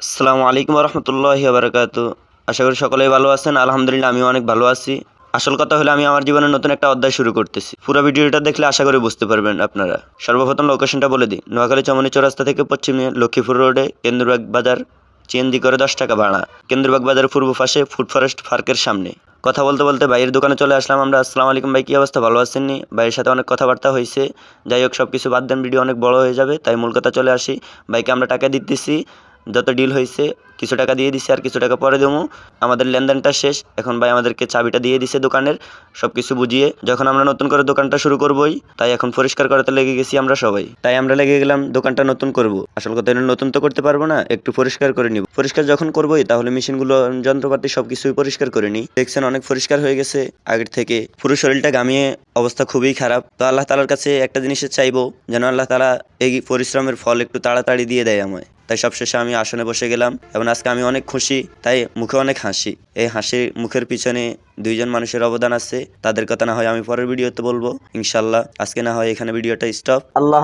আসসালামু আলাইকুম রহমতুল্লাহি বারাকাতু। আশা করি সকলেই ভালো আছেন। আলহামদুলিল্লাহ আমিও অনেক ভালো আছি। আসল কথা হলো আমি আমার জীবনে নতুন একটা অধ্যায় শুরু করতেছি। পুরো ভিডিওটা দেখলে আশা করি বুঝতে পারবেন আপনারা। সর্বপ্রথম লোকেশনটা বলে দিই, নোয়াখালী চমনি চৌরাস্তা থেকে পশ্চিমে লক্ষ্মীপুর রোডে কেন্দ্রবাগ বাজার, চিএনজি করে 10 টাকা ভাড়া। কেন্দ্রবাগ বাজারের পূর্ব পাশে ফুড ফরেস্ট পার্কের সামনে। কথা বলতে বলতে ভাইয়ের দোকানে চলে আসলাম আমরা। আসসালামু আলাইকুম ভাই, কী অবস্থা, ভালো আছেননি? ভাইয়ের সাথে অনেক কথাবার্তা হয়েছে। যাই হোক, সব কিছু বাদ দেন, ভিডিও অনেক বড় হয়ে যাবে, তাই মূল কথা চলে আসি। ভাইকে আমরা টাকা দিতেছি, যত ডিল হয়েছে কিছু টাকা দিয়ে দিছি, আর কিছু টাকা পরে দেবো। আমাদের লেনদেনটা শেষ। এখন ভাই আমাদেরকে চাবিটা দিয়ে দিছে দোকানের, সব কিছু বুঝিয়ে। যখন আমরা নতুন করে দোকানটা শুরু করবোই, তাই এখন পরিষ্কার করাতে লেগে গেছি আমরা সবাই। তাই আমরা লেগে গেলাম দোকানটা নতুন করব। আসল কথা হলো নতুন তো করতে পারবো না, একটু পরিষ্কার করে নিব। পরিষ্কার যখন করবোই, তাহলে মেশিনগুলো, যন্ত্রপাতি সবকিছুই পরিষ্কার করে নিই। দেখছেন অনেক পরিষ্কার হয়ে গেছে আগের থেকে। পুরো শরীরটা ঘামিয়ে অবস্থা খুবই খারাপ। তো আল্লাহ তালার কাছে একটা জিনিসের চাইবো, যেন আল্লাহ তালা এই পরিশ্রমের ফল একটু তাড়াতাড়ি দিয়ে দেয় আমায়। তাই সবশেষে আমি আসনে বসে গেলাম এবং আজকে আমি অনেক খুশি, তাই মুখে অনেক হাসি। এই হাসির মুখের পিছনে দুইজন মানুষের অবদান আছে, তাদের কথা না হয় আমি পরের ভিডিওতে বলবো ইনশাল্লাহ। আজকে না হয় এখানে ভিডিওটা স্টপ। আল্লাহ।